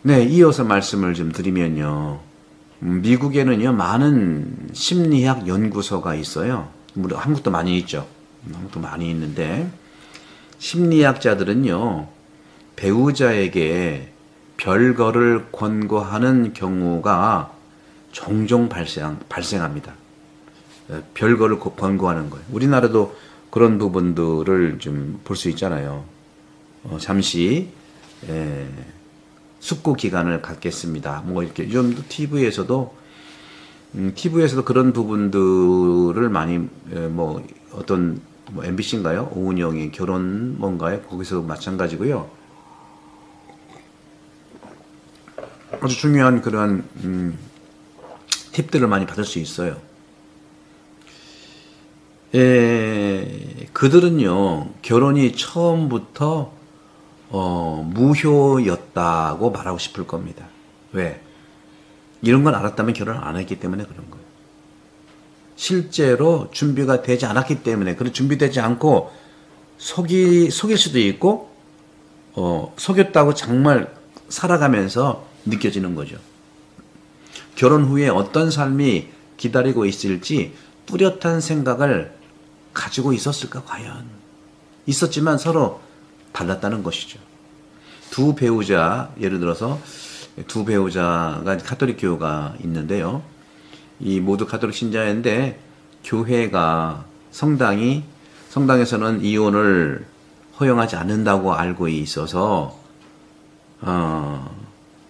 네, 이어서 말씀을 좀 드리면요. 미국에는요, 많은 심리학 연구소가 있어요. 물론 한국도 많이 있죠. 한국도 많이 있는데, 심리학자들은요, 배우자에게 별거를 권고하는 경우가 종종 발생합니다. 별거를 권고하는 거예요. 우리나라도 그런 부분들을 좀 볼 수 있잖아요. 잠시 숙고 기간을 갖겠습니다. 뭐 이렇게 좀 TV에서도 그런 부분들을 많이 뭐 어떤 뭐 MBC인가요? 오은영의 결혼 뭔가요? 거기서 마찬가지고요. 아주 중요한 그러한 팁들을 많이 받을 수 있어요. 그들은요, 결혼이 처음부터 무효였다고 말하고 싶을 겁니다. 왜? 이런 걸 알았다면 결혼을 안 했기 때문에 그런 거예요. 실제로 준비가 되지 않았기 때문에, 그리고 준비되지 않고 속일 수도 있고, 속였다고 정말 살아가면서 느껴지는 거죠. 결혼 후에 어떤 삶이 기다리고 있을지 뚜렷한 생각을 가지고 있었을까, 과연? 있었지만 서로 달랐다는 것이죠. 두 배우자, 예를 들어서 두 배우자가 가톨릭 교회가 있는데요. 이 모두 가톨릭 신자인데 교회가 성당에서는 이혼을 허용하지 않는다고 알고 있어서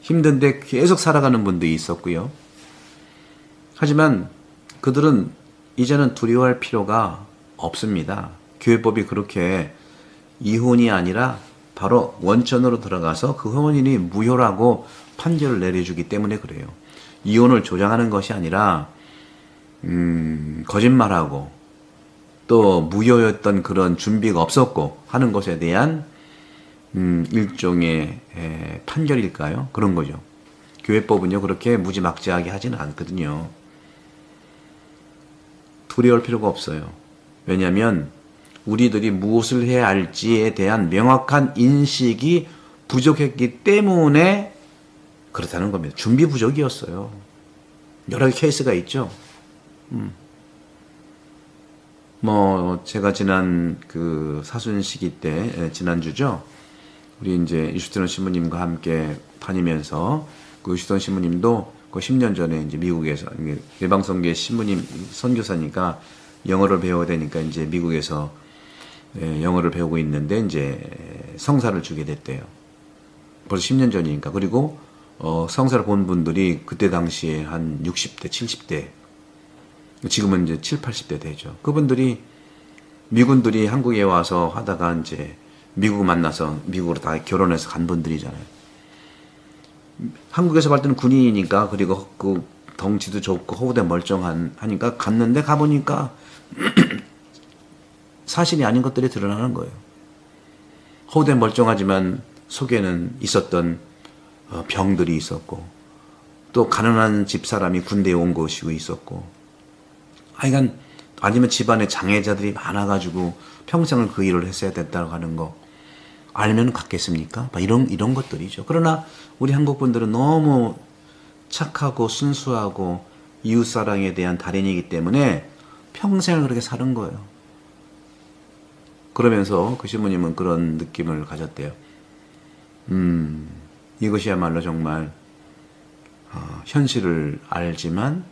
힘든데 계속 살아가는 분도 있었고요. 하지만 그들은 이제는 두려워할 필요가 없습니다. 교회법이 그렇게 이혼이 아니라 바로 원천으로 들어가서 그 혼인이 무효라고 판결을 내려주기 때문에 그래요. 이혼을 조장하는 것이 아니라 거짓말하고 또 무효였던 그런 준비가 없었고 하는 것에 대한 일종의 판결일까요? 그런 거죠. 교회법은요 그렇게 무지막지하게 하지는 않거든요. 두려워할 필요가 없어요. 왜냐하면 우리들이 무엇을 해야 할지에 대한 명확한 인식이 부족했기 때문에 그렇다는 겁니다. 준비 부족이었어요. 여러 케이스가 있죠. 뭐 제가 지난 그 사순시기 때 지난주죠. 우리 이제 유스티노 신부님과 함께 다니면서 그 유스티노 신부님도 그 10년 전에 이제 미국에서 예방선교회 신부님 선교사니까 영어를 배워야 되니까 이제 미국에서 영어를 배우고 있는데 이제 성사를 주게 됐대요. 벌써 10년 전이니까. 그리고 성사를 본 분들이 그때 당시에 한 60대, 70대, 지금은 이제 7, 80대 되죠. 그분들이 미군들이 한국에 와서 하다가 이제 미국 만나서 미국으로 다 결혼해서 간 분들이잖아요. 한국에서 볼 때는 군인이니까, 그리고 그 덩치도 좋고 허우대 멀쩡하니까 갔는데 가보니까 사실이 아닌 것들이 드러나는 거예요. 허우대 멀쩡하지만 속에는 있었던 병들이 있었고, 또 가난한 집사람이 군대에 온 것이고 있었고, 하여간 아니면 집안에 장애자들이 많아가지고 평생을 그 일을 했어야 됐다고 하는 거 알면 갔겠습니까? 이런 것들이죠. 그러나 우리 한국 분들은 너무 착하고 순수하고 이웃사랑에 대한 달인이기 때문에 평생을 그렇게 사는 거예요. 그러면서 그 신부님은 그런 느낌을 가졌대요. 이것이야말로 정말 현실을 알지만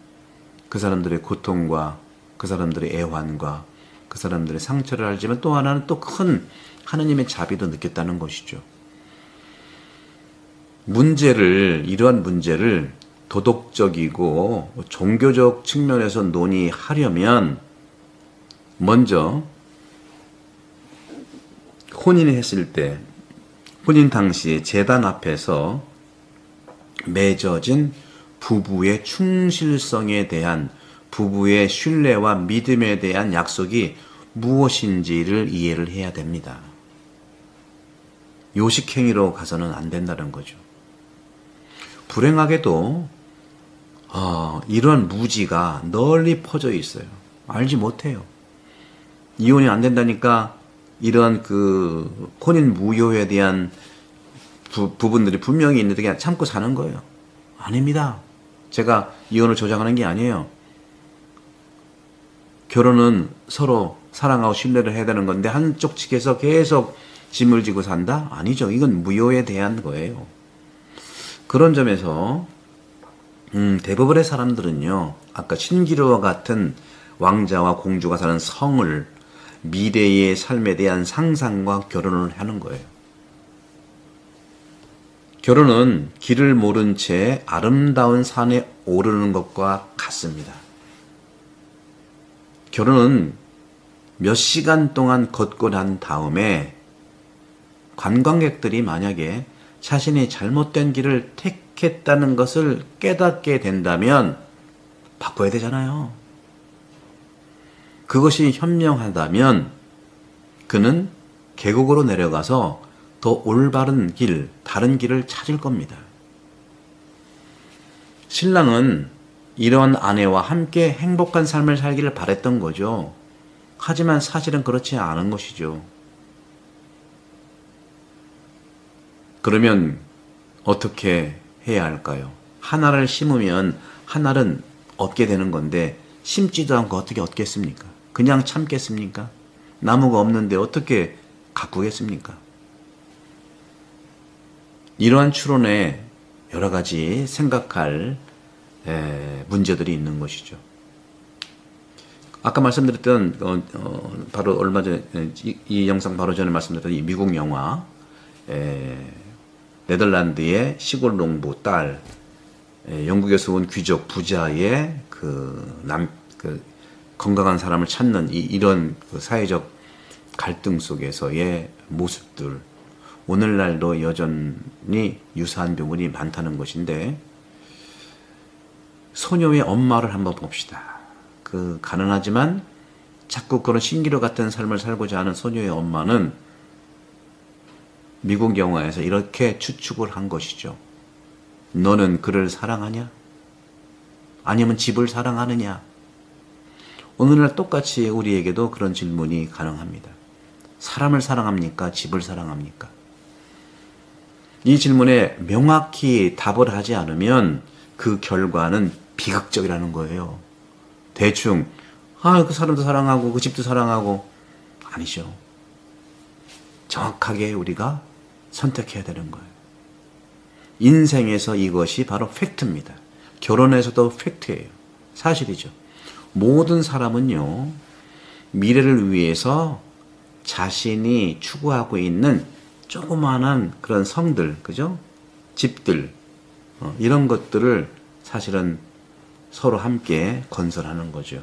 그 사람들의 고통과 그 사람들의 애환과 그 사람들의 상처를 알지만 또 하나는 또 큰 하느님의 자비도 느꼈다는 것이죠. 이러한 문제를 도덕적이고 종교적 측면에서 논의하려면 먼저 혼인을 했을 때 혼인 당시에 제단 앞에서 맺어진 부부의 충실성에 대한, 부부의 신뢰와 믿음에 대한 약속이 무엇인지를 이해를 해야 됩니다. 요식행위로 가서는 안 된다는 거죠. 불행하게도 이런 무지가 널리 퍼져 있어요. 알지 못해요. 이혼이 안 된다니까 이런 그 혼인 무효에 대한 부분들이 분명히 있는데 그냥 참고 사는 거예요. 아닙니다. 제가 이혼을 조장하는 게 아니에요. 결혼은 서로 사랑하고 신뢰를 해야 되는 건데 한쪽 측에서 계속 짐을 지고 산다? 아니죠. 이건 무효에 대한 거예요. 그런 점에서 대부분의 사람들은요, 아까 신기루와 같은 왕자와 공주가 사는 성을 미래의 삶에 대한 상상과 결혼을 하는 거예요. 결혼은 길을 모른 채 아름다운 산에 오르는 것과 같습니다. 결혼은 몇 시간 동안 걷고 난 다음에 관광객들이 만약에 자신이 잘못된 길을 택했다는 것을 깨닫게 된다면 바꿔야 되잖아요. 그것이 현명하다면 그는 계곡으로 내려가서 더 올바른 길, 다른 길을 찾을 겁니다. 신랑은 이런 아내와 함께 행복한 삶을 살기를 바랬던 거죠. 하지만 사실은 그렇지 않은 것이죠. 그러면 어떻게 해야 할까요? 하나를 심으면 하나는 얻게 되는 건데 심지도 않고 어떻게 얻겠습니까? 그냥 참겠습니까? 나무가 없는데 어떻게 가꾸겠습니까? 이러한 추론에 여러 가지 생각할 문제들이 있는 것이죠. 아까 말씀드렸던 바로 얼마 전에 이 영상 바로 전에 말씀드렸던 이 미국 영화 네덜란드의 시골 농부 딸 영국에서 온 귀족 부자의 그 건강한 사람을 찾는 이런 사회적 갈등 속에서의 모습들, 오늘날도 여전히 유사한 부분이 많다는 것인데, 소녀의 엄마를 한번 봅시다. 그 가난하지만 자꾸 그런 신기루 같은 삶을 살고자 하는 소녀의 엄마는 미국 영화에서 이렇게 추측을 한 것이죠. 너는 그를 사랑하냐? 아니면 집을 사랑하느냐? 오늘날 똑같이 우리에게도 그런 질문이 가능합니다. 사람을 사랑합니까? 집을 사랑합니까? 이 질문에 명확히 답을 하지 않으면 그 결과는 비극적이라는 거예요. 대충 그 사람도 사랑하고 그 집도 사랑하고, 아니죠. 정확하게 우리가 선택해야 되는 거예요. 인생에서 이것이 바로 팩트입니다. 결혼에서도 팩트예요. 사실이죠. 모든 사람은요, 미래를 위해서 자신이 추구하고 있는 조그마한 그런 성들, 그죠? 집들, 이런 것들을 사실은 서로 함께 건설하는 거죠.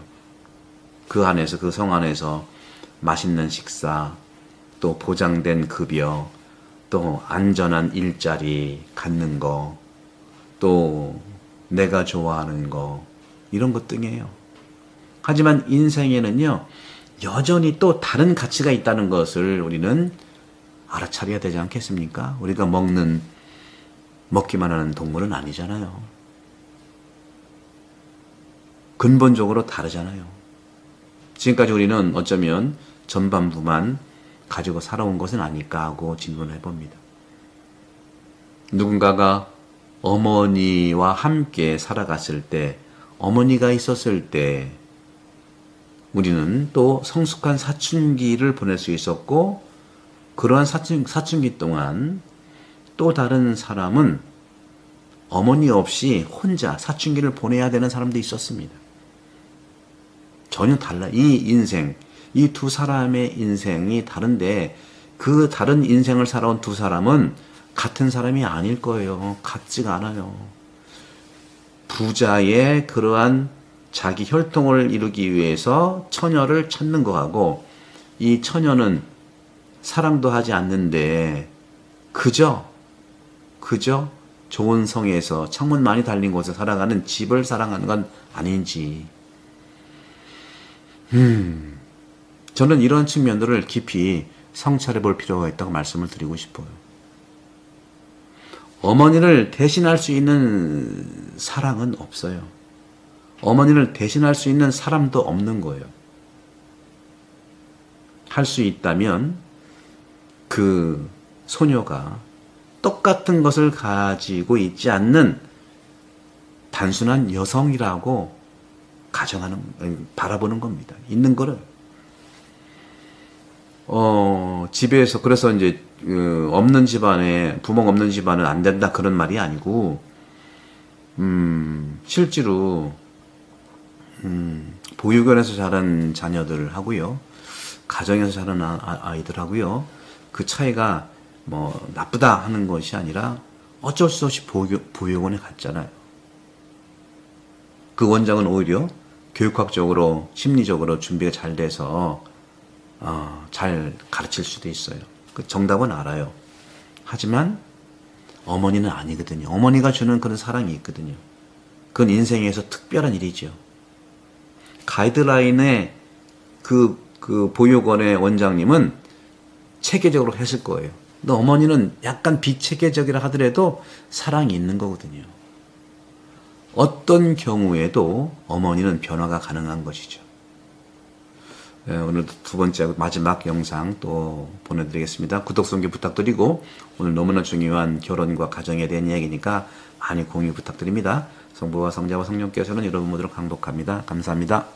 그 안에서, 그 성 안에서 맛있는 식사, 또 보장된 급여, 또 안전한 일자리 갖는 거, 또 내가 좋아하는 거, 이런 것 등이에요. 하지만 인생에는요, 여전히 또 다른 가치가 있다는 것을 우리는 알아차려야 되지 않겠습니까? 우리가 먹기만 하는 동물은 아니잖아요. 근본적으로 다르잖아요. 지금까지 우리는 어쩌면 전반부만 가지고 살아온 것은 아닐까 하고 질문을 해봅니다. 누군가가 어머니와 함께 살아갔을 때, 어머니가 있었을 때 우리는 또 성숙한 사춘기를 보낼 수 있었고, 그러한 사춘기 동안 또 다른 사람은 어머니 없이 혼자 사춘기를 보내야 되는 사람도 있었습니다. 전혀 달라. 이 인생, 이 두 사람의 인생이 다른데 그 다른 인생을 살아온 두 사람은 같은 사람이 아닐 거예요. 같지가 않아요. 부자의 그러한 자기 혈통을 이루기 위해서 처녀를 찾는 거하고, 이 처녀는 사랑도 하지 않는데 그저 좋은 성에서 창문 많이 달린 곳에 살아가는 집을 사랑하는 건 아닌지. 저는 이런 측면들을 깊이 성찰해 볼 필요가 있다고 말씀을 드리고 싶어요. 어머니를 대신할 수 있는 사랑은 없어요. 어머니를 대신할 수 있는 사람도 없는 거예요. 할 수 있다면 그 소녀가 똑같은 것을 가지고 있지 않는 단순한 여성이라고 바라보는 겁니다. 있는 거를. 집에서, 그래서 이제, 없는 집안에, 부모가 없는 집안은 안 된다 그런 말이 아니고, 실제로, 보육원에서 자란 자녀들 하고요. 가정에서 자란 아이들 하고요. 그 차이가 뭐 나쁘다 하는 것이 아니라 어쩔 수 없이 보육원에 갔잖아요. 그 원장은 오히려 교육학적으로, 심리적으로 준비가 잘 돼서 잘 가르칠 수도 있어요. 그 정답은 알아요. 하지만 어머니는 아니거든요. 어머니가 주는 그런 사랑이 있거든요. 그건 인생에서 특별한 일이죠. 가이드라인에 그 보육원의 원장님은 체계적으로 했을 거예요. 근데 어머니는 약간 비체계적이라 하더라도 사랑이 있는 거거든요. 어떤 경우에도 어머니는 변화가 가능한 것이죠. 오늘도 두 번째 마지막 영상 또 보내드리겠습니다. 구독, 선교 부탁드리고, 오늘 너무나 중요한 결혼과 가정에 대한 이야기니까 많이 공유 부탁드립니다. 성부와 성자와 성령께서는 여러분 모두를 강복합니다. 감사합니다.